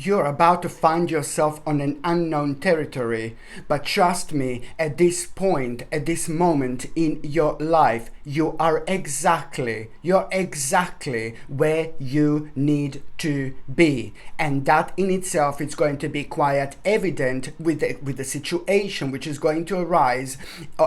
You're about to find yourself on an unknown territory, but trust me, at this point, at this moment in your life, you're exactly where you need to be. And that in itself is going to be quite evident with the situation which is going to arise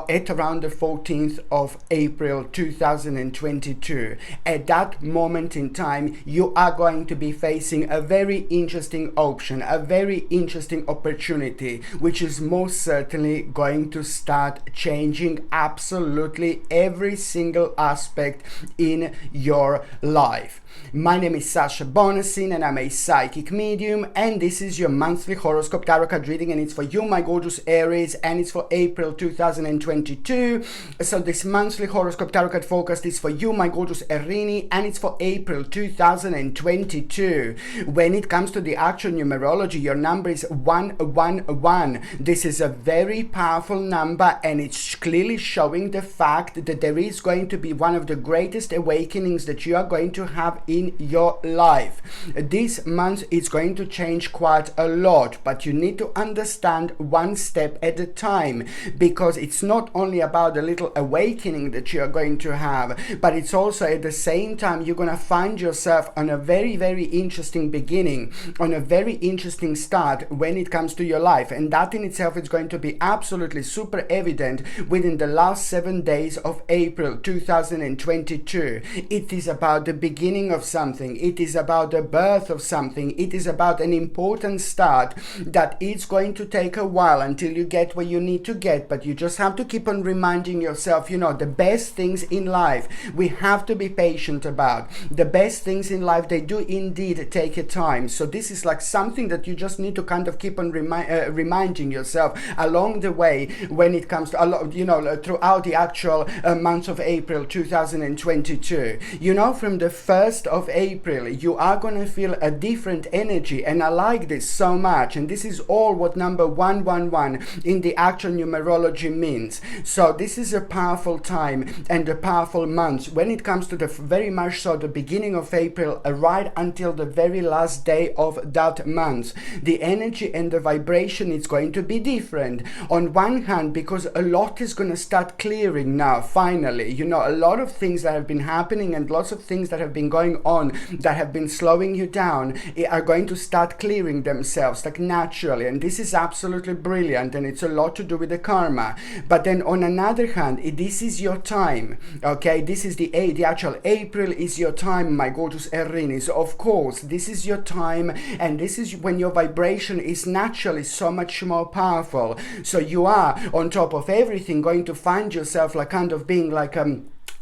at around the 14th of April 2022. At that moment in time, you are going to be facing a very interesting option, a very interesting opportunity, which is most certainly going to start changing absolutely every single aspect in your life. My name is Sasha Bonasin and I'm a psychic medium, and this is your monthly horoscope tarot card reading, and it's for you, my gorgeous Aries, and it's for April 2022. So this monthly horoscope tarot card forecast is for you, my gorgeous Erini, and it's for April 2022. When it comes to the actual numerology, your number is 111. This is a very powerful number, and it's clearly showing the fact that there is going to be one of the greatest awakenings that you are going to have in your life. This month is going to change quite a lot, but you need to understand one step at a time, because it's not only about the little awakening that you are going to have, but it's also at the same time you're going to find yourself on a very, very interesting beginning, on a very interesting start when it comes to your life. And that in itself is going to be absolutely super evident within the last 7 days of April 2022. It is about the beginning of something. It is about the birth of something. It is about an important start that it's going to take a while until you get where you need to get, but you just have to keep on reminding yourself, you know, the best things in life we have to be patient about. The best things in life, they do indeed take a time. So this is like something that you just need to kind of keep on reminding yourself along the way when it comes to, you know, throughout the actual month of April 2022. You know, from the 1st of April, you are going to feel a different energy, and I like this so much. And this is all what number 111 in the actual numerology means. So this is a powerful time and a powerful month when it comes to the very much so the beginning of April right until the very last day of that month. The energy and the vibration is going to be different. On one hand, because a lot is going to start clearing now, finally. You know, a lot of things that have been happening and lots of things that have been going on that have been slowing you down are going to start clearing themselves like naturally, and this is absolutely brilliant, and it's a lot to do with the karma. But then on another hand, this is your time, okay? This is the actual April is your time, my gorgeous Erinis. Of course, this is your time, and this is when your vibration is naturally so much more powerful. So you are on top of everything going to find yourself like kind of being like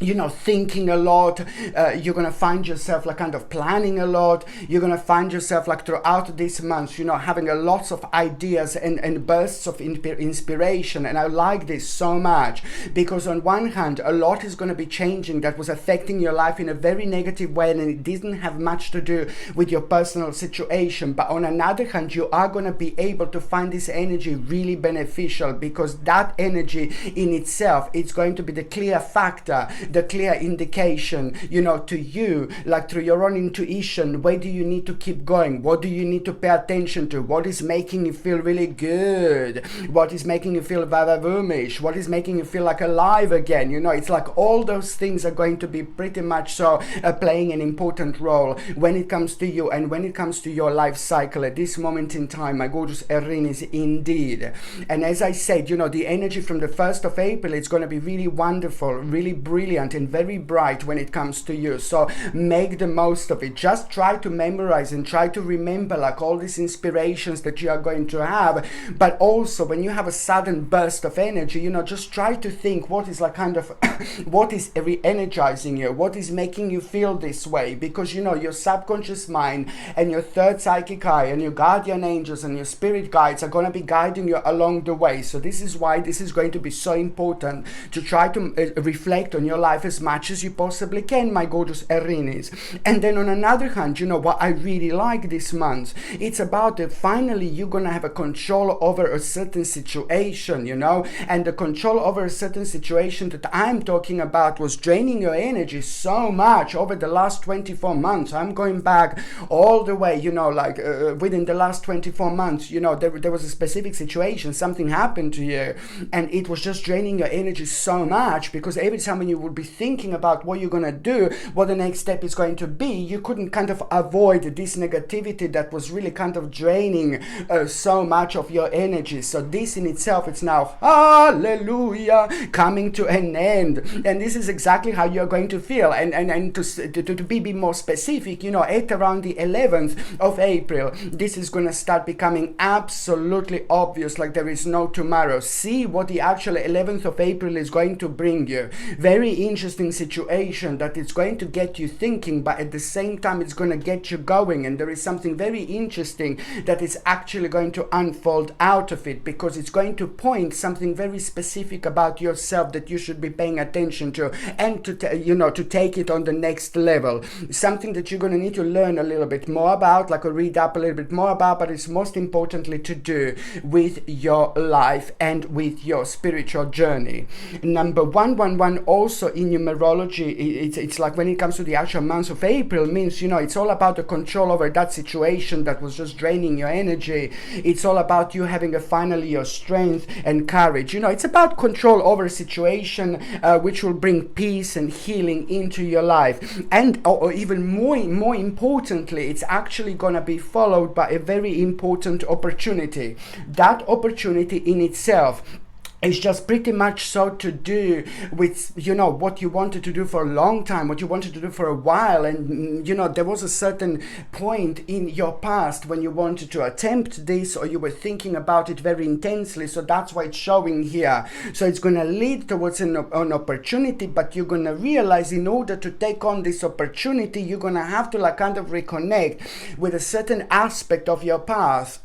you know, thinking a lot. You're going to find yourself like kind of planning a lot. You're going to find yourself like throughout this month, you know, having a lots of ideas and bursts of inspiration. And I like this so much because on one hand, a lot is going to be changing that was affecting your life in a very negative way, and it didn't have much to do with your personal situation. But on another hand, you are going to be able to find this energy really beneficial, because that energy in itself, it's going to be the clear factor, the clear indication, you know, to you, like through your own intuition. Where do you need to keep going? What do you need to pay attention to? What is making you feel really good? What is making you feel vavavoom-ish? What is making you feel like alive again? You know, it's like all those things are going to be pretty much so playing an important role when it comes to you and when it comes to your life cycle at this moment in time, my gorgeous Erinis, indeed. And as I said, you know, the energy from the 1st of April, it's going to be really wonderful, really brilliant, and very bright when it comes to you. So make the most of it. Just try to memorize and try to remember like all these inspirations that you are going to have. But also when you have a sudden burst of energy, you know, just try to think what is like kind of what is re-energizing you, what is making you feel this way, because you know your subconscious mind and your third psychic eye and your guardian angels and your spirit guides are going to be guiding you along the way. So this is why this is going to be so important to try to reflect on your life life as much as you possibly can, my gorgeous Aries. And then on another hand, you know what I really like this month? It's about that finally you're gonna have a control over a certain situation, you know, and the control over a certain situation that I'm talking about was draining your energy so much over the last 24 months. I'm going back all the way, you know, like within the last 24 months, you know, there was a specific situation, something happened to you, and it was just draining your energy so much, because every time when you would be thinking about what you're gonna do, what the next step is going to be, you couldn't kind of avoid this negativity that was really kind of draining so much of your energy. So this in itself, it's now, hallelujah, coming to an end. And this is exactly how you're going to feel. And to be more specific, you know, at around the 11th of April, this is going to start becoming absolutely obvious, like there is no tomorrow. See what the actual 11th of April is going to bring you. Very interesting situation that it's going to get you thinking, but at the same time it's going to get you going. And there is something very interesting that is actually going to unfold out of it, because it's going to point something very specific about yourself that you should be paying attention to, and to take it on the next level. Something that you're going to need to learn a little bit more about, like read up a little bit more about, but it's most importantly to do with your life and with your spiritual journey. Number 111 also in numerology, it's like when it comes to the actual month of April, means, you know, it's all about the control over that situation that was just draining your energy. It's all about you having finally your strength and courage. You know, it's about control over a situation which will bring peace and healing into your life. And or even more importantly, it's actually going to be followed by a very important opportunity. That opportunity in itself, it's just pretty much so to do with, you know, what you wanted to do for a long time, what you wanted to do for a while. And, you know, there was a certain point in your past when you wanted to attempt this, or you were thinking about it very intensely. So that's why it's showing here. So it's going to lead towards an opportunity, but you're going to realize in order to take on this opportunity, you're going to have to like kind of reconnect with a certain aspect of your past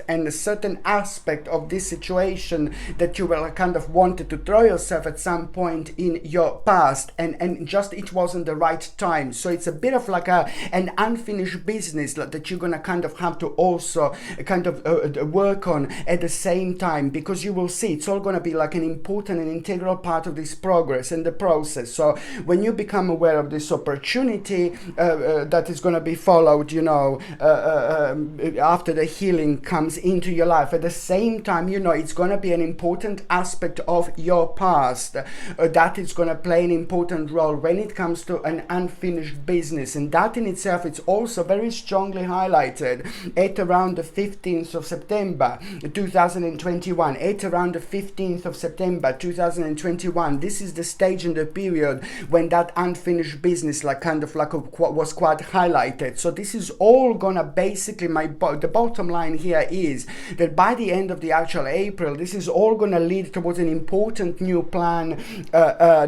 and a certain aspect of this situation that you were kind of wanted to throw yourself at some point in your past, and just it wasn't the right time. So it's a bit of like an unfinished business that you're gonna kind of have to also kind of work on at the same time, because you will see it's all gonna be like an important and integral part of this progress and the process. So when you become aware of this opportunity that is gonna be followed, you know, after the healing comes into your life, at the same time, you know, it's gonna be an important aspect of your past that is going to play an important role when it comes to an unfinished business. And that in itself, it's also very strongly highlighted at around the 15th of September 2021. At around the 15th of September 2021, this is the stage in the period when that unfinished business like kind of like was quite highlighted. So this is all gonna basically, the bottom line here is that by the end of the actual April, this is all gonna lead towards an important new plan.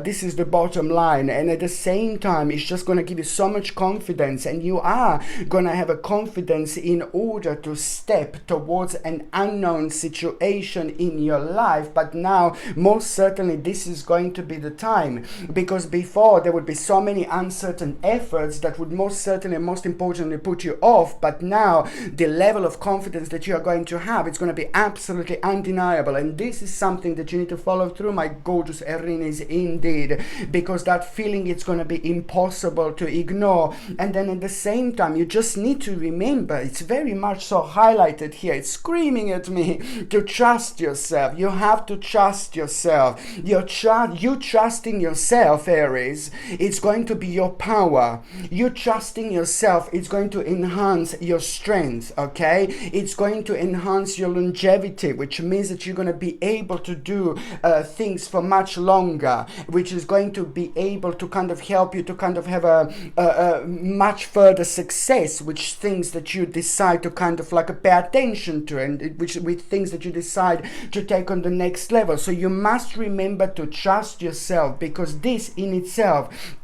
This is the bottom line, and at the same time it's just going to give you so much confidence, and you are going to have a confidence in order to step towards an unknown situation in your life. But now most certainly this is going to be the time, because before there would be so many uncertain efforts that would most certainly and most importantly put you off. But now the level of confidence that you are going to have, it's going to be absolutely undeniable. And this is something that you need to follow through, my gorgeous Aries, indeed, because that feeling, it's going to be impossible to ignore. And then at the same time, you just need to remember, it's very much so highlighted here, it's screaming at me to trust yourself. You have to trust yourself. You trusting yourself, Aries, it's going to be your power. You trusting yourself, it's going to enhance your strength, okay? It's going to enhance your longevity, which means that you're going to be able to do things for much longer, which is going to be able to kind of help you to kind of have a much further success, which things that you decide to kind of like pay attention to, and which with things that you decide to take on the next level. So you must remember to trust yourself, because this in itself,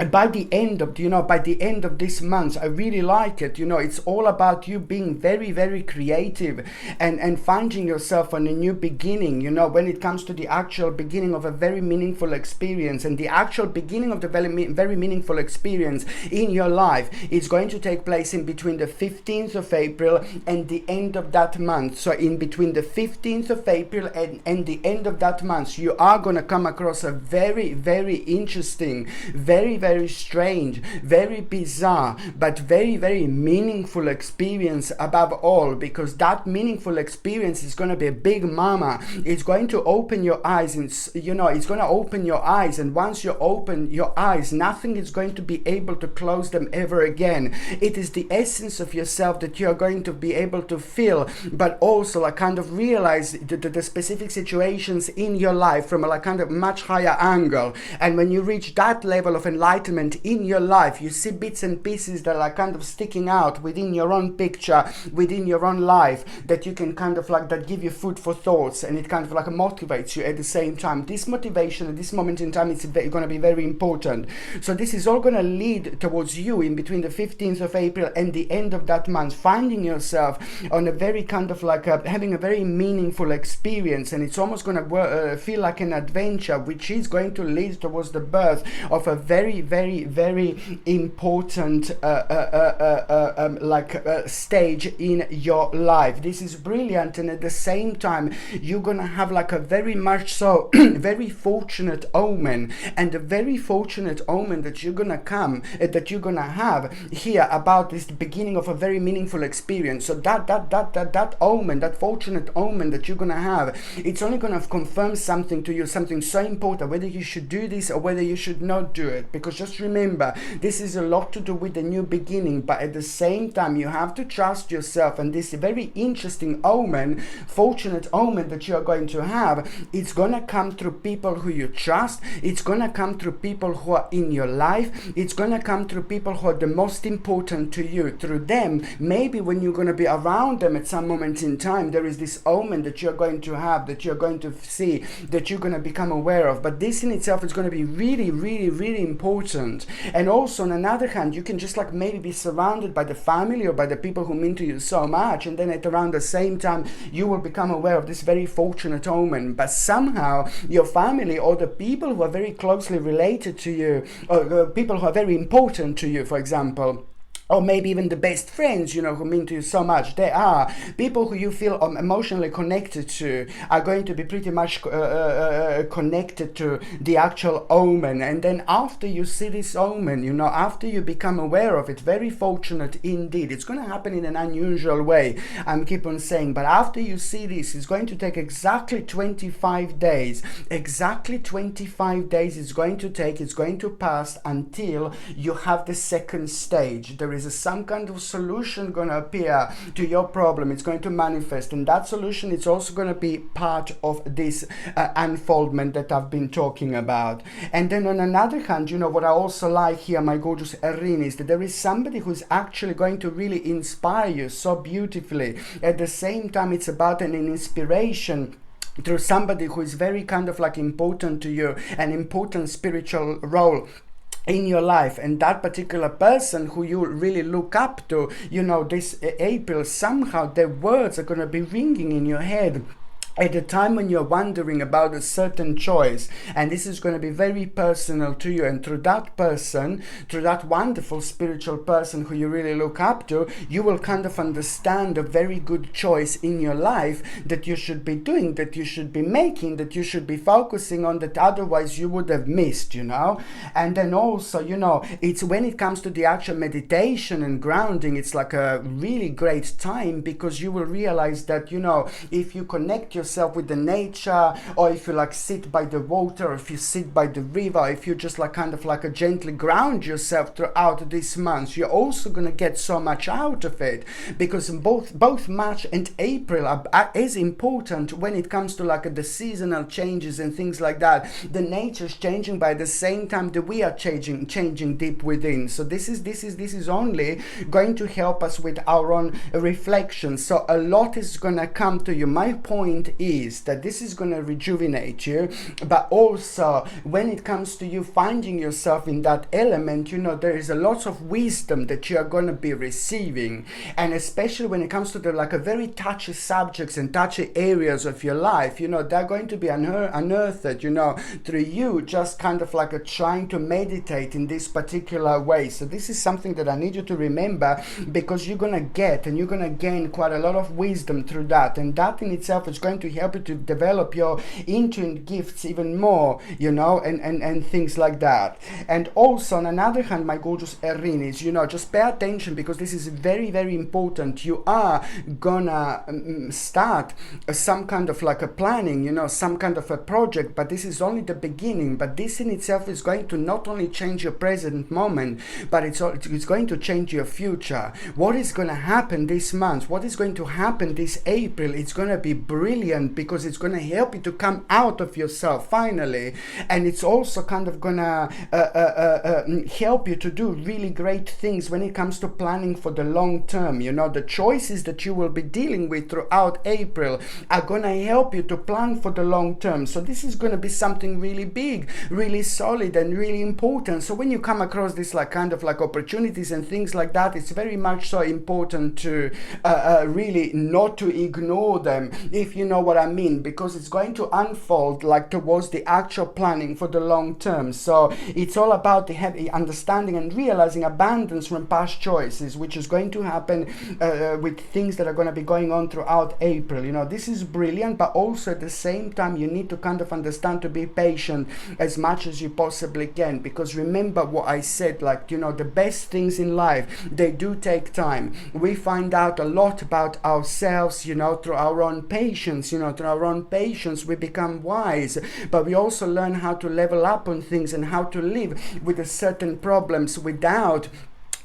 by the end of this month, I really like it. It's all about you being very, very creative and finding yourself on a new beginning, when it comes to the actual beginning of a very meaningful experience. And the actual beginning of the very meaningful experience in your life is going to take place in between the 15th of April and the end of that month. So in between the 15th of April and the end of that month, you are going to come across a very, very interesting, very, very strange, very bizarre, but very, very meaningful experience above all, because that meaningful experience is going to be a big mama. It's going to open your eyes, and it's going to open your eyes, and once you open your eyes, nothing is going to be able to close them ever again. It is the essence of yourself that you are going to be able to feel, but also like kind of realize the specific situations in your life from a like kind of much higher angle. And when you reach that level of enlightenment in your life, you see bits and pieces that are kind of sticking out within your own picture, within your own life, that you can kind of like, that give you food for thoughts, and it kind of like motivates you at the same time. This motivation at this moment in time is going to be very important. So this is all going to lead towards you in between the 15th of April and the end of that month, finding yourself on a very kind of like having a very meaningful experience, and it's almost going to feel like an adventure, which is going to lead towards the birth of a very, very, very important stage in your life. This is brilliant, and at the same time you're gonna have like a very much so very fortunate omen, and a very fortunate omen that you're gonna have here about this beginning of a very meaningful experience. So that omen, that fortunate omen that you're gonna have, it's only gonna confirm something to you, something so important, whether you should do this or whether you should not do it. Because just remember, this is a lot to do with the new beginning, but at the same time you have to trust yourself. And this very interesting omen, fortunate omen that you are going to have, it's gonna come through people who you trust. It's gonna come through people who are in your life. It's gonna come through people who are the most important to you. Through them, maybe when you're gonna be around them at some moment in time, there is this omen that you're going to have, that you're going to see, that you're gonna become aware of. But this in itself is going to be really, really, really important. And also on another hand, you can just like maybe be surrounded by the family or by the people who mean to you so much, and then at around the same time you will become aware of this very fortunate omen. But somehow your family or the people who are very closely related to you, or people who are very important to you, for example, or maybe even the best friends, who mean to you so much, they are people who you feel emotionally connected to, are going to be pretty much connected to the actual omen. And then after you see this omen, after you become aware of it, very fortunate indeed. It's going to happen in an unusual way, I'm keep on saying, but after you see this, it's going to take exactly 25 days. Exactly 25 days it's going to pass until you have the second stage. There is some kind of solution going to appear to your problem. It's going to manifest, and that solution is also going to be part of this unfoldment that I've been talking about. And then on another hand, what I also like here, my gorgeous Aries, is that there is somebody who's actually going to really inspire you so beautifully. At the same time, it's about an inspiration through somebody who is very kind of like important to you, an important spiritual role in your life. And that particular person who you really look up to, this April, somehow their words are going to be ringing in your head at a time when you're wondering about a certain choice, and this is going to be very personal to you. And through that person, through that wonderful spiritual person who you really look up to, you will kind of understand a very good choice in your life that you should be doing, that you should be making, that you should be focusing on, that otherwise you would have missed. And then also, it's when it comes to the actual meditation and grounding, it's like a really great time, because you will realize that if you connect yourself with the nature, or if you like sit by the water, or if you sit by the river, if you just like kind of like a gently ground yourself throughout this month, you're also going to get so much out of it, because both March and April are as important when it comes to like the seasonal changes and things like that. The nature's changing by the same time that we are changing deep within. So this is only going to help us with our own reflection. So a lot is going to come to you. My point is that this is going to rejuvenate you, but also when it comes to you finding yourself in that element, you know, there is a lot of wisdom that you are going to be receiving, and especially when it comes to the like a very touchy subjects and touchy areas of your life, you know, they're going to be unearthed, you know, through you just kind of like a trying to meditate in this particular way. So this is something that I need you to remember, because you're going to get and you're going to gain quite a lot of wisdom through that, and that in itself is going to help you to develop your intuitive gifts even more, you know, and things like that. And also on another hand, my gorgeous Aries, you know, just pay attention, because this is very, very important. You are gonna start some kind of like a planning, you know, some kind of a project, but this is only the beginning. But this in itself is going to not only change your present moment, but it's going to change your future. What is going to happen this month, what is going to happen this April, it's going to be brilliant, because it's going to help you to come out of yourself finally, and it's also kind of going to help you to do really great things when it comes to planning for the long term. You know, the choices that you will be dealing with throughout April are going to help you to plan for the long term. So this is going to be something really big, really solid, and really important. So when you come across this like kind of like opportunities and things like that, it's very much so important to really not to ignore them, if you know what I mean, because it's going to unfold like towards the actual planning for the long term. So it's all about the heavy understanding and realizing abundance from past choices, which is going to happen with things that are going to be going on throughout April. You know, this is brilliant, but also at the same time you need to kind of understand to be patient as much as you possibly can, because remember what I said, like, you know, the best things in life, they do take time. We find out a lot about ourselves, you know, through our own patience. You know, through our own patience we become wise, but we also learn how to level up on things and how to live with a certain problems without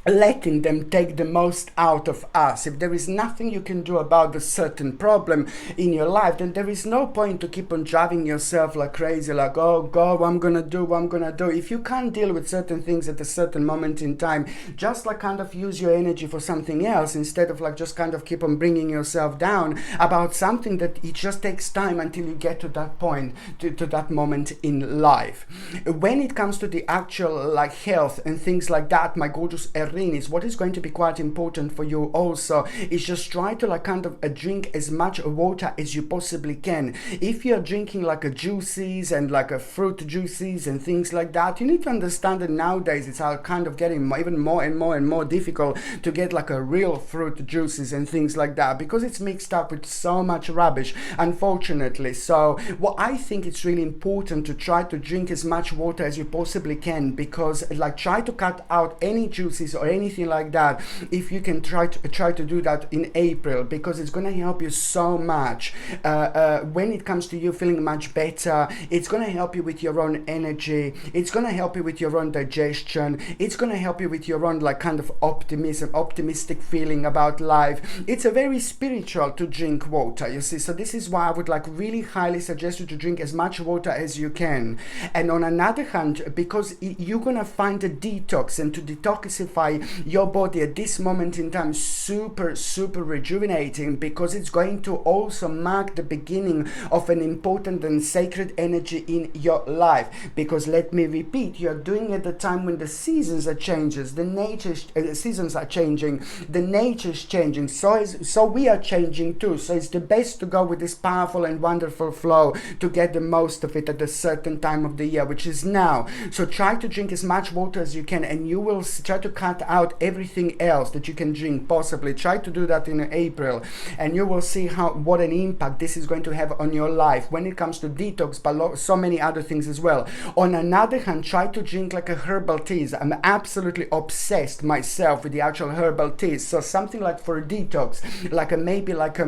letting them take the most out of us. If there is nothing you can do about the certain problem in your life, then there is no point to keep on driving yourself like crazy, like, oh God, what I'm gonna do. If you can't deal with certain things at a certain moment in time, just like kind of use your energy for something else, instead of like just kind of keep on bringing yourself down about something that it just takes time until you get to that point, to that moment in life. When it comes to the actual like health and things like that, my gorgeous Aries, what is going to be quite important for you also is just try to like kind of drink as much water as you possibly can. If you're drinking like a juices and like a fruit juices and things like that, you need to understand that nowadays it's kind of getting even more and more difficult to get like a real fruit juices and things like that, because it's mixed up with so much rubbish, unfortunately. So what I think it's really important to try to drink as much water as you possibly can, because like try to cut out any juices or anything like that if you can try to do that in April, because it's going to help you so much when it comes to you feeling much better. It's going to help you with your own energy, it's going to help you with your own digestion, it's going to help you with your own like kind of optimistic feeling about life. It's a very spiritual to drink water, you see. So this is why I would like really highly suggest you to drink as much water as you can. And on another hand, because you're going to find a detox, and to detoxify your body at this moment in time super rejuvenating, because it's going to also mark the beginning of an important and sacred energy in your life. Because let me repeat, you're doing it at the time when the seasons are changes, the nature seasons are changing, the nature is changing, so we are changing too. So it's the best to go with this powerful and wonderful flow to get the most of it at a certain time of the year, which is now. So try to drink as much water as you can, and you will try to cut out everything else that you can drink possibly. Try to do that in April, and you will see what an impact this is going to have on your life when it comes to detox, but so many other things as well. On another hand, try to drink like a herbal teas. I'm absolutely obsessed myself with the actual herbal teas. So something like for a detox, like maybe like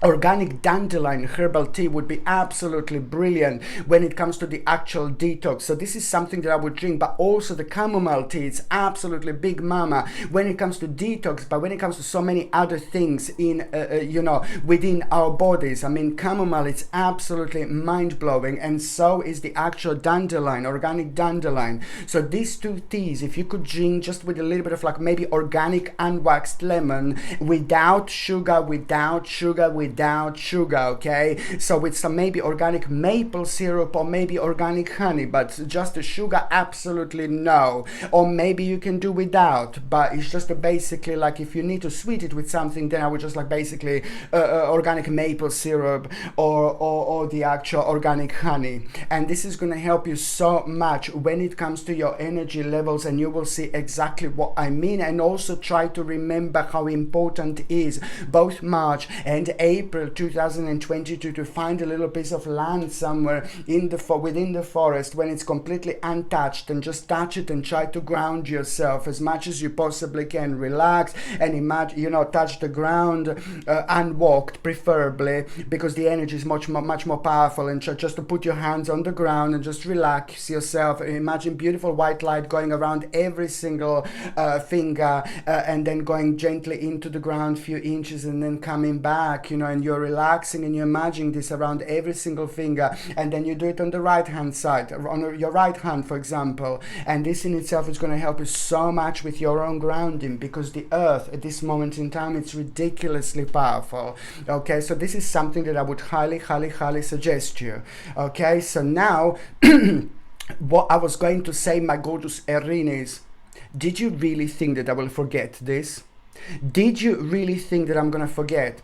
organic dandelion herbal tea would be absolutely brilliant when it comes to the actual detox. So this is something that I would drink. But also the chamomile tea, it's absolutely big mama when it comes to detox, but when it comes to so many other things in you know, within our bodies. I mean, chamomile, it's absolutely mind-blowing, and so is the actual dandelion, organic dandelion. So these two teas, if you could drink just with a little bit of like maybe organic unwaxed lemon, without sugar, without sugar, okay? So with some maybe organic maple syrup or maybe organic honey, but just the sugar, absolutely no. Or maybe you can do without, but it's just basically like if you need to sweet it with something, then I would just like basically organic maple syrup or the actual organic honey. And this is going to help you so much when it comes to your energy levels, and you will see exactly what I mean. And also try to remember how important it is both March and April 2022 to find a little piece of land somewhere in the within the forest when it's completely untouched, and just touch it and try to ground yourself as much as you possibly can. Relax and imagine, you know, touch the ground unwalked preferably, because the energy is much more powerful. And just to put your hands on the ground and just relax yourself. Imagine beautiful white light going around every single finger, and then going gently into the ground few inches and then coming back, you know, and you're relaxing and you're imagining this around every single finger. And then you do it on the right hand side, on your right hand, for example. And this in itself is going to help you so much with your own grounding, because the earth at this moment in time, it's ridiculously powerful. Okay, so this is something that I would highly suggest you. Okay, so now what I was going to say, my gorgeous Aries, did you really think that I will forget this? Did you really think that I'm gonna forget?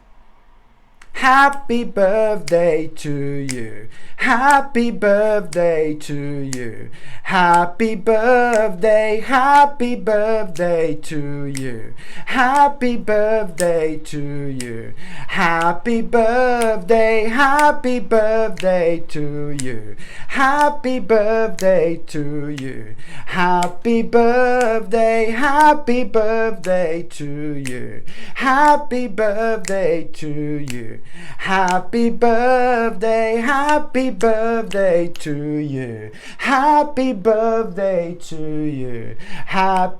Happy birthday to you. Happy birthday to you. Happy birthday to you. Happy birthday to you. Happy birthday to you. Happy birthday to you. Happy birthday to you. Happy birthday to you. Happy birthday to you. Happy birthday to you. Happy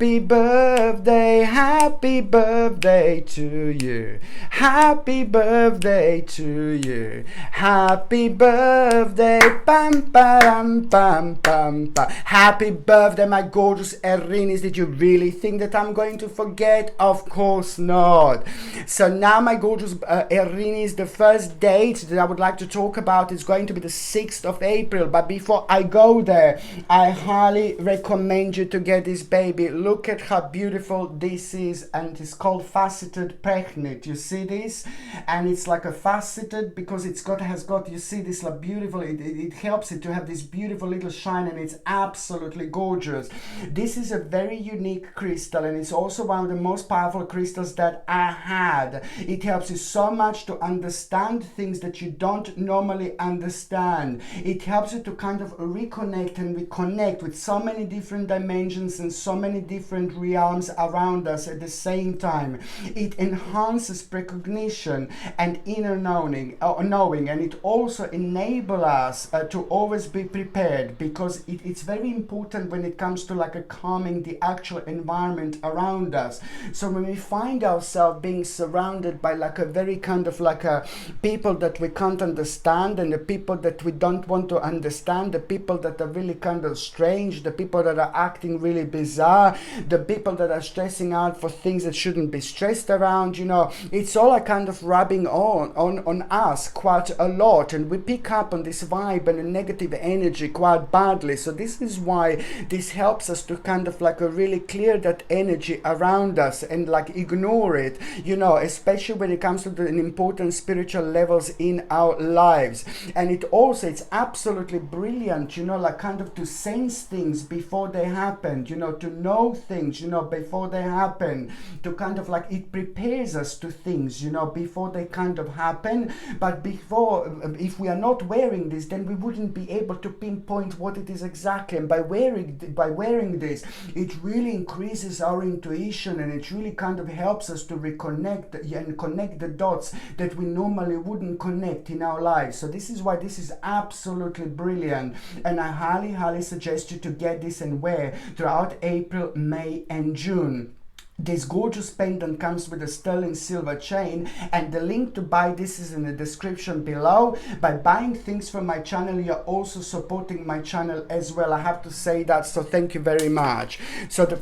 birthday to you. Happy birthday to you. Happy birthday, pam pam pam pam pam. Happy birthday, my gorgeous Aries. Did you really think that I'm going to forget? Of course not. So now, my gorgeous Aries, the first date that I would like to talk about is going to be the 6th of April. But before I go there, I highly recommend you to get this baby. Look at how beautiful this is, and it's called faceted pregnant. You see this? And it's like a faceted because has got you see this like beautiful, it helps it to have this beautiful little shine, and it's absolutely gorgeous. This is a very unique crystal, and it's also one of the most powerful crystals that I had. It helps you so much to understand things that you don't normally understand. It helps you to kind of reconnect and reconnect with so many different dimensions and so many different realms around us at the same time. It enhances precognition and inner knowing, and it also enables us to always be prepared, because it's very important when it comes to like a calming the actual environment around us. So when we find ourselves being surrounded by like a very kind of like a people that we can't understand, and the people that we don't want to understand, the people that are really kind of strange, the people that are acting really bizarre, the people that are stressing out for things that shouldn't be stressed around, you know, it's all a kind of rubbing on us quite a lot, and we pick up on this vibe and a negative energy quite badly. So this is why this helps us to kind of like really clear that energy around us and like ignore it, you know, especially when it comes to the important spiritual levels in our lives. And it's absolutely brilliant, you know, like kind of to sense things before they happen, you know, to know things, you know, before they happen, to kind of like it prepares us to things, you know, before they kind of happen. But before, if we are not wearing this, then we wouldn't be able to pinpoint what it is exactly. And by wearing this, it really increases our intuition, and it really kind of helps us to reconnect and connect the dots that we normally wouldn't connect in our lives. So this is why this is absolutely brilliant, and I highly suggest you to get this and wear throughout April, May and June. This gorgeous pendant comes with a sterling silver chain, and the link to buy this is in the description below. By buying things from my channel, you're also supporting my channel as well. I have to say that, so thank you very much. So the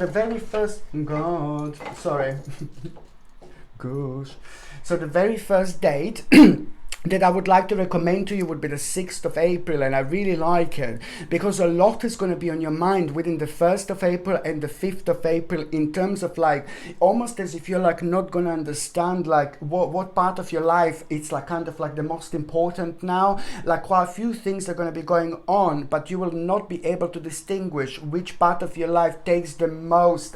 very first, God, sorry. Gosh. So the very first date that I would like to recommend to you would be the 6th of April, and I really like it because a lot is going to be on your mind within the 1st of April and the 5th of April, in terms of like almost as if you're like not going to understand like what part of your life it's like kind of like the most important now. Like quite a few things are going to be going on, but you will not be able to distinguish which part of your life takes the most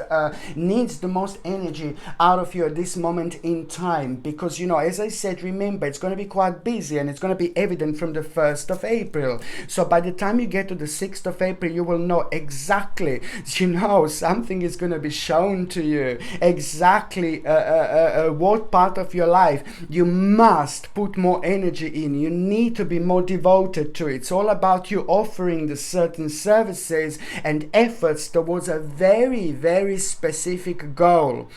needs the most energy out of you at this moment in time, because you know, as I said, remember, it's going to be quite busy, and it's going to be evident from the 1st of April. So by the time you get to the 6th of April, you will know exactly, you know, something is going to be shown to you exactly what part of your life you must put more energy in. You need to be more devoted to it. It's all about you offering the certain services and efforts towards a very, very specific goal.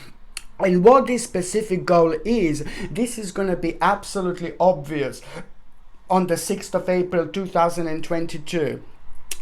And what this specific goal is, this is going to be absolutely obvious on the 6th of April 2022.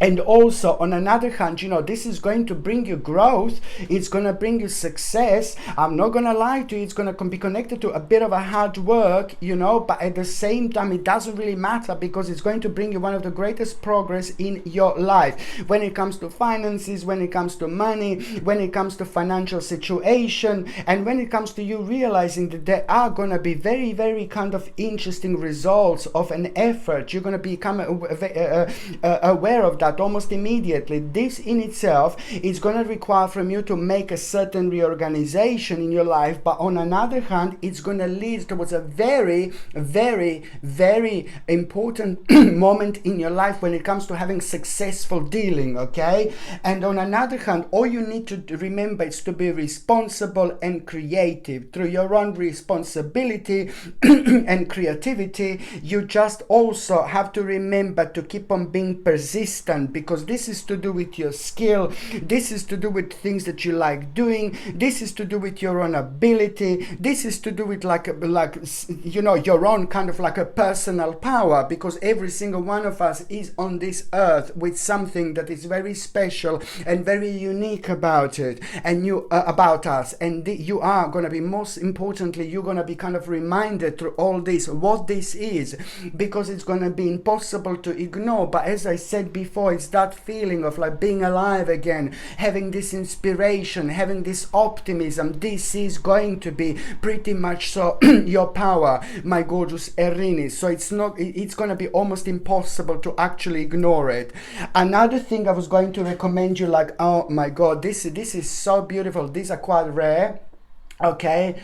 And also, on another hand, you know, this is going to bring you growth. It's going to bring you success. I'm not going to lie to you. It's going to be connected to a bit of a hard work, you know, but at the same time, it doesn't really matter because it's going to bring you one of the greatest progress in your life. When it comes to finances, when it comes to money, when it comes to financial situation, and when it comes to you realizing that there are going to be very, very kind of interesting results of an effort. You're going to become aware of that almost immediately. This in itself is going to require from you to make a certain reorganization in your life, but on another hand, it's going to lead towards a very, very, very important moment in your life when it comes to having successful dealing, okay? And on another hand, all you need to remember is to be responsible and creative. Through your own responsibility and creativity, you just also have to remember to keep on being persistent, because this is to do with your skill, this is to do with things that you like doing, this is to do with your own ability, this is to do with like you know, your own kind of like a personal power, because every single one of us is on this earth with something that is very special and very unique about it, and you about us, and you are going to be, most importantly, you're going to be kind of reminded through all this what this is, because it's going to be impossible to ignore. But as I said before, it's that feeling of like being alive again, having this inspiration, having this optimism. This is going to be pretty much so your power, my gorgeous Aries. So it's going to be almost impossible to actually ignore it. Another thing I was going to recommend you, like, oh my god, this is so beautiful. These are quite rare. Okay,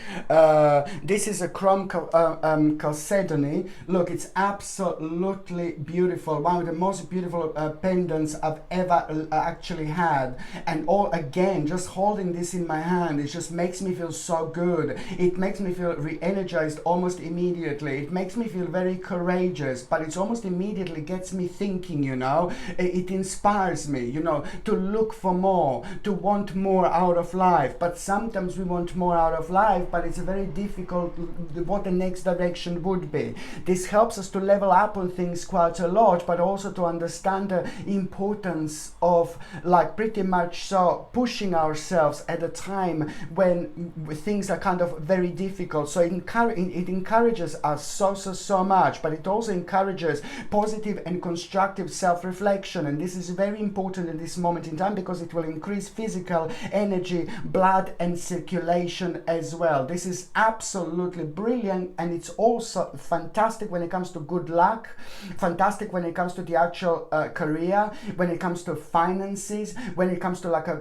this is a chrome chalcedony. Look, it's absolutely beautiful. One of the most beautiful pendants I've ever actually had. And all again, just holding this in my hand, it just makes me feel so good. It makes me feel re-energized almost immediately. It makes me feel very courageous, but it's almost immediately gets me thinking, you know. It inspires me, you know, to look for more, to want more out of life. But sometimes we want more out of life, but it's very difficult what the next direction would be. This helps us to level up on things quite a lot, but also to understand the importance of like pretty much so pushing ourselves at a time when things are kind of very difficult. So it encourages us so much, but it also encourages positive and constructive self-reflection, and this is very important in this moment in time because it will increase physical energy, blood and circulation as well. This is absolutely brilliant, and it's also fantastic when it comes to good luck, fantastic when it comes to the actual career, when it comes to finances, when it comes to like a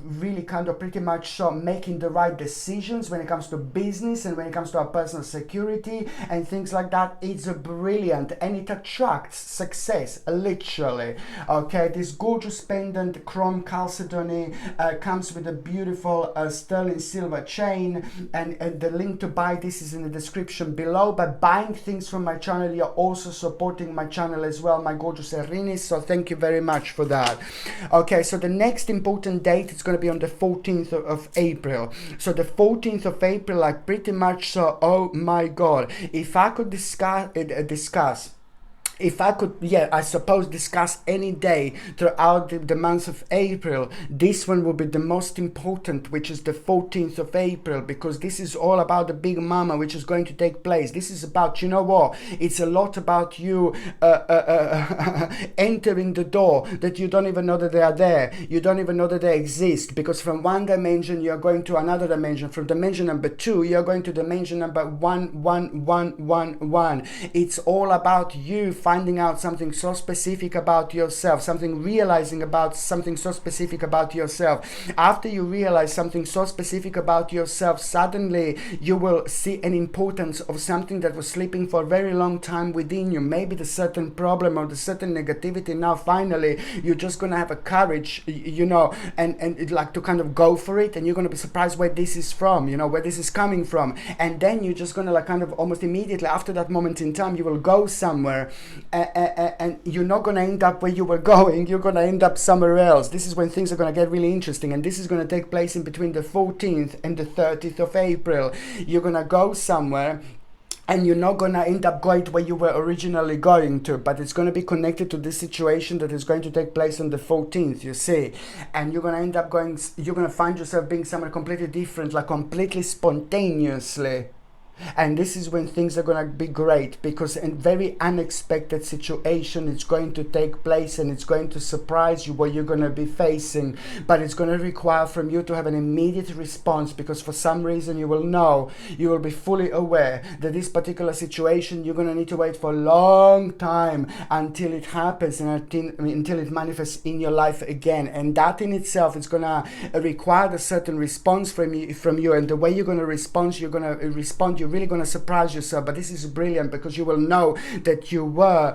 really kind of pretty much so making the right decisions, when it comes to business and when it comes to our personal security and things like that. It's brilliant, and it attracts success literally. Okay, this gorgeous pendant, chrome chalcedony, comes with a beautiful sterling silver chain, and the link to buy this is in the description below. By buying things from my channel, you're also supporting my channel as well, my gorgeous Aries, so thank you very much for that. Okay, so the next important date is going to be on the 14th of April. So the 14th of April, like pretty much so, oh my god, if I could discuss if I could, yeah, I suppose discuss any day throughout the month of April, this one will be the most important, which is the 14th of April, because this is all about the big mama, which is going to take place. This is about, you know what, it's a lot about you entering the door that you don't even know that they are there. You don't even know that they exist, because from one dimension you're going to another dimension. From dimension number 2 you're going to dimension number 11111. It's all about you finding out something so specific about yourself, something realizing about something so specific about yourself. After you realize something so specific about yourself, suddenly you will see an importance of something that was sleeping for a very long time within you. Maybe the certain problem or the certain negativity. Now finally you're just gonna have a courage, you know, and like to kind of go for it, and you're gonna be surprised where this is from, you know, where this is coming from. And then you're just gonna like kind of almost immediately after that moment in time, you will go somewhere, and you're not going to end up where you were going. You're going to end up somewhere else. This is when things are going to get really interesting, and this is going to take place in between the 14th and the 30th of April. You're going to go somewhere, and you're not going to end up going to where you were originally going to, but it's going to be connected to this situation that is going to take place on the 14th, you see. And you're going to end up going, you're going to find yourself being somewhere completely different, like completely spontaneously. And this is when things are going to be great, because a very unexpected situation is going to take place, and it's going to surprise you what you're going to be facing. But it's going to require from you to have an immediate response, because for some reason you will know, you will be fully aware that this particular situation, you're going to need to wait for a long time until it happens and until it manifests in your life again. And that in itself is going to require a certain response from you. And the way you're going to respond, you're really going to surprise yourself. But this is brilliant, because you will know that you were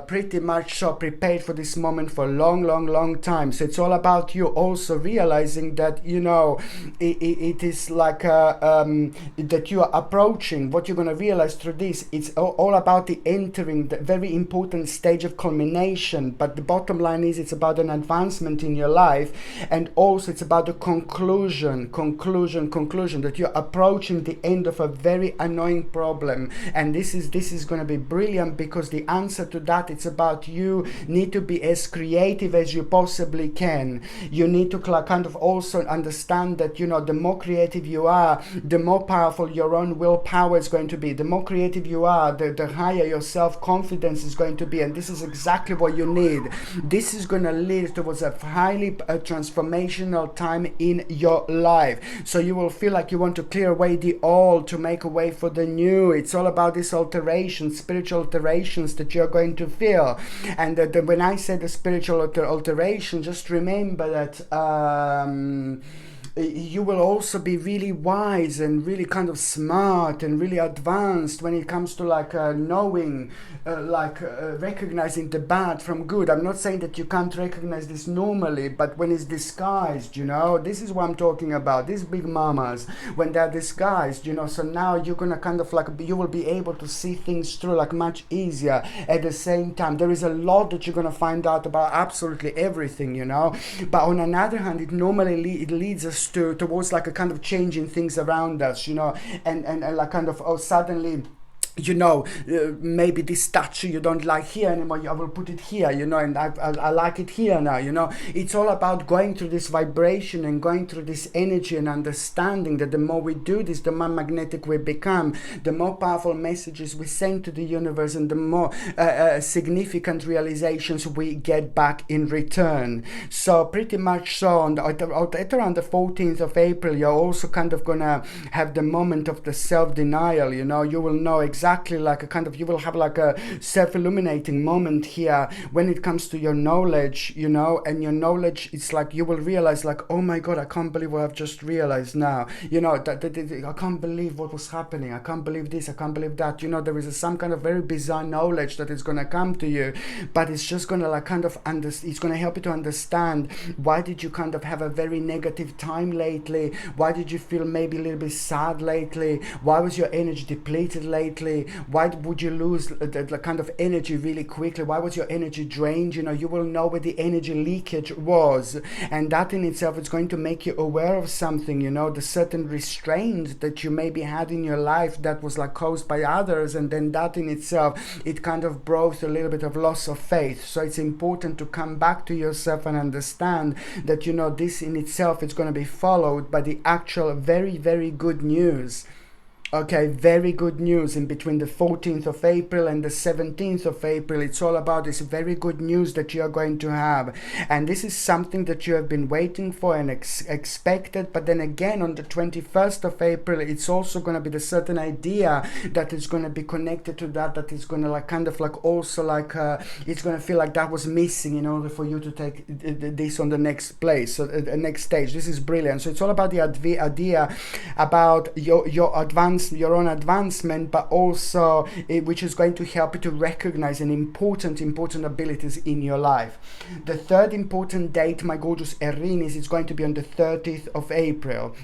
pretty much so prepared for this moment for a long time. So it's all about you also realizing that, you know, it is like that you are approaching what you're going to realize through this. It's all about the entering the very important stage of culmination, but the bottom line is it's about an advancement in your life, and also it's about the conclusion, that you're approaching the end of a very annoying problem. And this is going to be brilliant, because the answer to that, it's about you need to be as creative as you possibly can. You need to kind of also understand that, you know, the more creative you are, the more powerful your own willpower is going to be. The more creative you are, the higher your self-confidence is going to be. And this is exactly what you need. This is going to lead towards a highly transformational time in your life. So you will feel like you want to clear away the old to make a way for the new. It's all about this alteration, spiritual alterations that you're going to feel. And when I say the spiritual alteration, just remember that you will also be really wise and really kind of smart and really advanced when it comes to like knowing, recognizing the bad from good. I'm not saying that you can't recognize this normally, but when it's disguised, you know, this is what I'm talking about. These big mamas, when they're disguised, you know, so now you're gonna kind of like, you will be able to see things through like much easier. At the same time, there is a lot that you're gonna find out about absolutely everything, you know. But on another hand, it normally it leads us towards like a kind of changing things around us, you know, and like kind of, oh, suddenly, you know, maybe this statue you don't like here anymore, I will put it here, you know, and I like it here now, you know. It's all about going through this vibration and going through this energy and understanding that the more we do this, the more magnetic we become, the more powerful messages we send to the universe, and the more significant realizations we get back in return. So pretty much so at around the 14th of April, you're also kind of gonna have the moment of the self-denial, you know. You will know exactly like a kind of, you will have like a self-illuminating moment here when it comes to your knowledge, you know. And your knowledge, it's like you will realize like, oh my god, I can't believe what I've just realized now, you know, that I can't believe what was happening, I can't believe this, I can't believe that, you know. There is some kind of very bizarre knowledge that is going to come to you, but it's just going to like kind of it's going to help you to understand why did you kind of have a very negative time lately, why did you feel maybe a little bit sad lately, why was your energy depleted lately, see, why would you lose the kind of energy really quickly? Why was your energy drained? You know, you will know where the energy leakage was, and that in itself is going to make you aware of something, you know, the certain restraint that you maybe had in your life that was like caused by others, and then that in itself, it kind of brought a little bit of loss of faith. So it's important to come back to yourself and understand that, you know, this in itself is going to be followed by the actual very, very good news. Okay, very good news in between the 14th of April and the 17th of April. It's all about this very good news that you are going to have. And this is something that you have been waiting for and expected. But then again, on the 21st of April, it's also going to be the certain idea that is going to be connected to that, that is going to like kind of like also like, it's going to feel like that was missing in order for you to take this on the next place, so the next stage. This is brilliant. So it's all about the idea about your own advancement, but also which is going to help you to recognize an important abilities in your life. The third important date, my gorgeous Aries, is going to be on the 30th of April.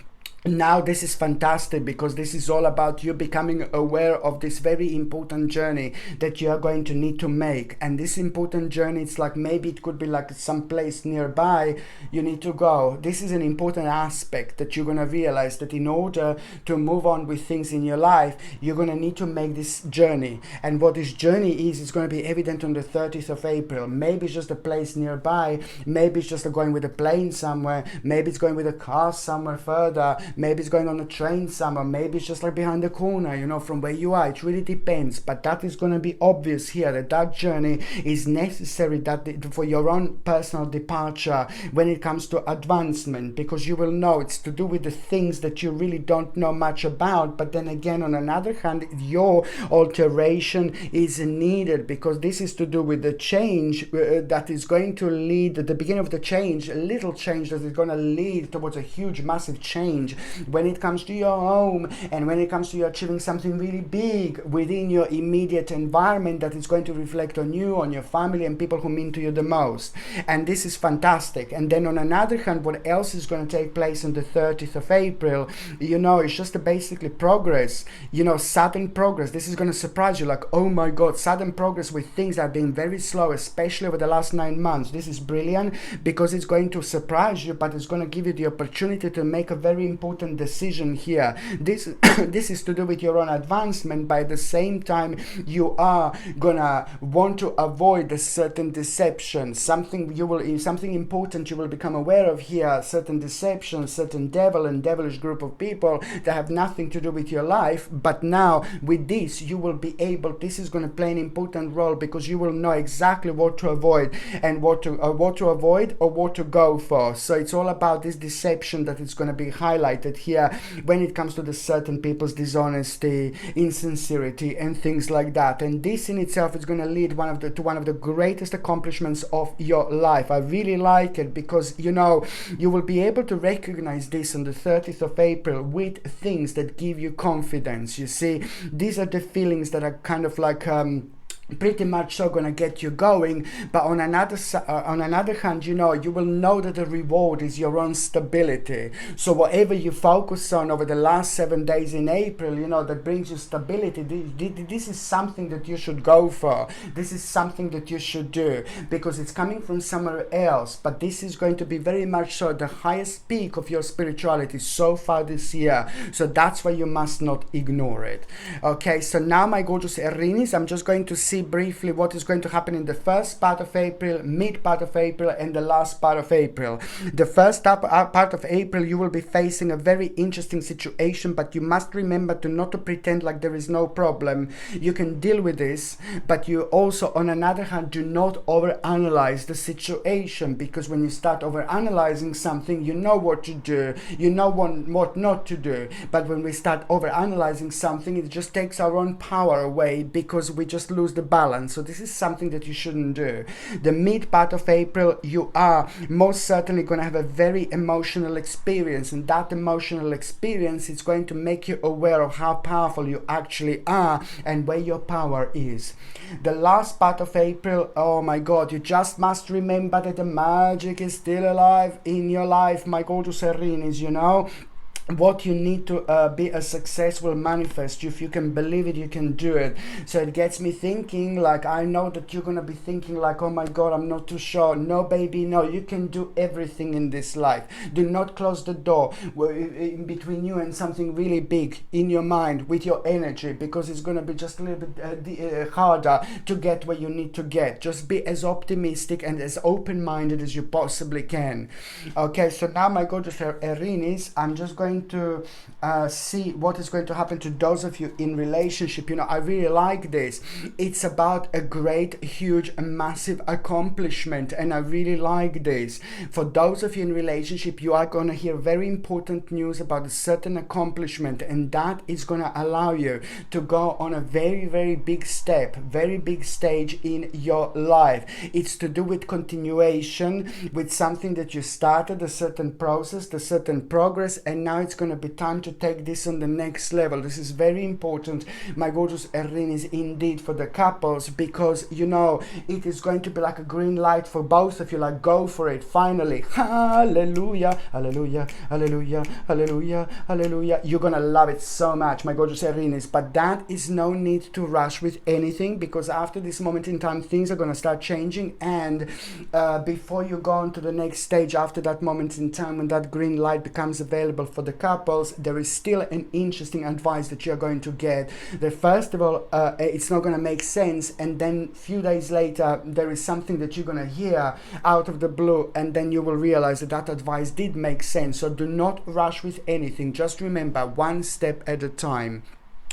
Now this is fantastic because this is all about you becoming aware of this very important journey that you are going to need to make. And this important journey, it's like maybe it could be like some place nearby you need to go. This is an important aspect that you're going to realize, that in order to move on with things in your life, you're going to need to make this journey. And what this journey is going to be evident on the 30th of April. Maybe it's just a place nearby, maybe it's just going with a plane somewhere, maybe it's going with a car somewhere further, maybe it's going on a train somewhere, maybe it's just like behind the corner, you know, from where you are. It really depends, but that is going to be obvious here, that that journey is necessary, that for your own personal departure when it comes to advancement, because you will know it's to do with the things that you really don't know much about. But then again, on another hand, your alteration is needed, because this is to do with the change that is going to lead at the beginning of the change, a little change that is going to lead towards a huge massive change when it comes to your home, and when it comes to you achieving something really big within your immediate environment that is going to reflect on you, on your family, and people who mean to you the most. And this is fantastic. And then on another hand, what else is going to take place on the 30th of April, you know, it's just basically progress, you know, sudden progress. This is going to surprise you, like, oh my god, sudden progress with things that have been very slow, especially over the last 9 months. This is brilliant because it's going to surprise you, but it's going to give you the opportunity to make a very important decision here. This is to do with your own advancement. By the same time, you are gonna want to avoid a certain deception, something important you will become aware of here, certain deception, certain devil and devilish group of people that have nothing to do with your life. But now with this, you will be able, this is going to play an important role, because you will know exactly what to avoid and what to avoid or what to go for. So it's all about this deception that is going to be highlighted here when it comes to the certain people's dishonesty, insincerity, and things like that. And this in itself is going to lead to one of the greatest accomplishments of your life. I really like it because, you know, you will be able to recognize this on the 30th of April with things that give you confidence. You see, these are the feelings that are kind of like pretty much so gonna get you going. But on another hand, you know, you will know that the reward is your own stability. So whatever you focus on over the last 7 days in April, you know, that brings you stability, this is something that you should go for. This is something that you should do, because it's coming from somewhere else. But this is going to be very much so the highest peak of your spirituality so far this year. So that's why you must not ignore it. Okay, so now my gorgeous Aries, I'm just going to see briefly what is going to happen in the first part of April, mid part of April, and the last part of April. The first part of April, you will be facing a very interesting situation, but you must remember not to pretend like there is no problem. You can deal with this, but you also, on another hand, do not overanalyze the situation, because when you start overanalyzing something, you know what to do, you know what not to do. But when we start overanalyzing something, it just takes our own power away, because we just lose the balance. So this is something that you shouldn't do. The mid part of April, you are most certainly going to have a very emotional experience, and that emotional experience is going to make you aware of how powerful you actually are and where your power is. The last part of April, oh my god, you just must remember that the magic is still alive in your life, my gorgeous Aries, you know. what you need to be a success will manifest you. If you can believe it, you can do it. So it gets me thinking, like, I know that you're gonna be thinking like, oh my god, I'm not too sure. No baby, no, you can do everything in this life. Do not close the door in between you and something really big in your mind with your energy, because it's gonna be just a little bit harder to get where you need to get. Just be as optimistic and as open-minded as you possibly can. Okay, so now my gorgeous Aries, I'm just going to see what is going to happen to those of you in relationship. You know, I really like this. It's about a great, huge, massive accomplishment, and I really like this. For those of you in relationship, you are going to hear very important news about a certain accomplishment, and that is going to allow you to go on a very, very big step, very big stage in your life. It's to do with continuation, with something that you started, a certain process, a certain progress, and now it's going to be time to take this on the next level. This is very important, my gorgeous Aries, indeed, for the couples, because you know it is going to be like a green light for both of you. Like, go for it, finally. Hallelujah, hallelujah, hallelujah, hallelujah, hallelujah. You're gonna love it so much, my gorgeous Aries. But that is no need to rush with anything, because after this moment in time, things are gonna start changing, and before you go on to the next stage, after that moment in time when that green light becomes available for the couples, there is still an interesting advice that you're going to get. That first of all, it's not going to make sense, and then a few days later there is something that you're going to hear out of the blue, and then you will realize that that advice did make sense. So do not rush with anything. Just remember, one step at a time.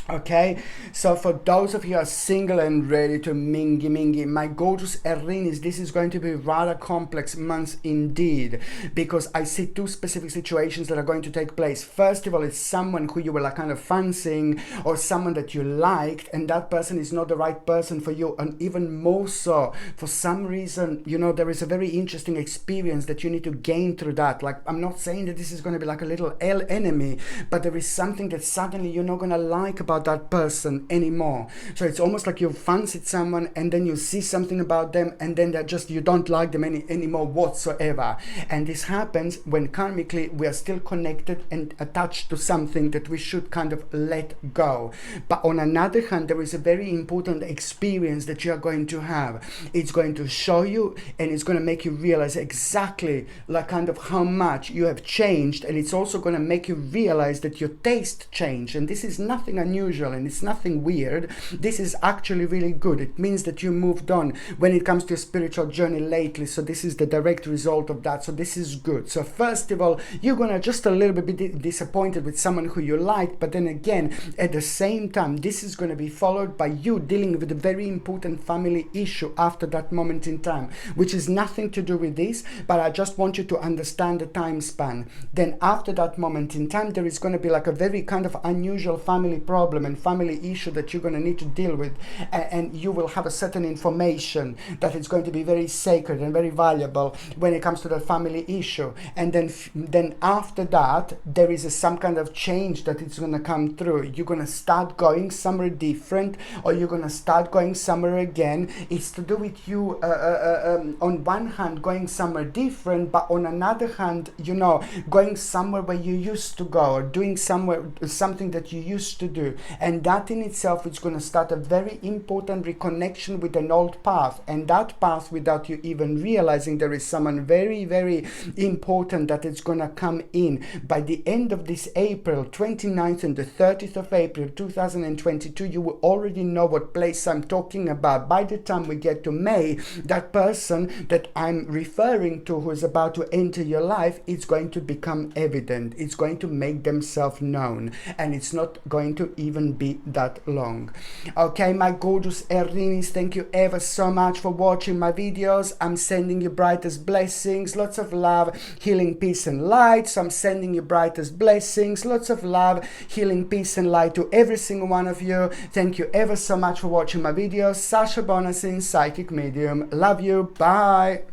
Okay, so for those of you who are single and ready to mingy, my gorgeous Aries, this is going to be a rather complex month indeed, because I see two specific situations that are going to take place. First of all, it's someone who you were like kind of fancying, or someone that you liked, and that person is not the right person for you, and even more so, for some reason, you know, there is a very interesting experience that you need to gain through that. Like, I'm not saying that this is going to be like a little enemy, but there is something that suddenly you're not going to like about that person anymore. So it's almost like you fancied someone, and then you see something about them, and then they're just, you don't like them anymore whatsoever. And this happens when karmically we are still connected and attached to something that we should kind of let go. But on another hand, there is a very important experience that you are going to have. It's going to show you, and it's going to make you realize exactly like kind of how much you have changed, and it's also going to make you realize that your taste changed. And this is nothing unusual, and it's nothing weird. This is actually really good. It means that you moved on when it comes to a spiritual journey lately. So this is the direct result of that. So this is good. So first of all, you're gonna just a little bit be disappointed with someone who you liked, but then again, at the same time, this is going to be followed by you dealing with a very important family issue after that moment in time, which is nothing to do with this, but I just want you to understand the time span. Then after that moment in time, there is going to be like a very kind of unusual family problem and family issue that you're going to need to deal with, and you will have a certain information that is going to be very sacred and very valuable when it comes to the family issue. And then after that, there is some kind of change that is going to come through. You're going to start going somewhere different, or you're going to start going somewhere again. It's to do with you on one hand going somewhere different, but on another hand, you know, going somewhere where you used to go, or doing something that you used to do. And that in itself is going to start a very important reconnection with an old path, and that path, without you even realizing, there is someone very, very important that is going to come in by the end of this April 29th and the 30th of April 2022. You will already know what place I'm talking about. By the time we get to May, that person that I'm referring to, who is about to enter your life, is going to become evident. It's going to make themselves known, and it's not going to even be that long. Okay, my gorgeous Aries, thank you ever so much for watching my videos. I'm sending you brightest blessings, lots of love, healing, peace and light. So I'm sending you brightest blessings, lots of love, healing, peace and light to every single one of you. Thank you ever so much for watching my videos. Sasha Bonasin, psychic medium. Love you. Bye.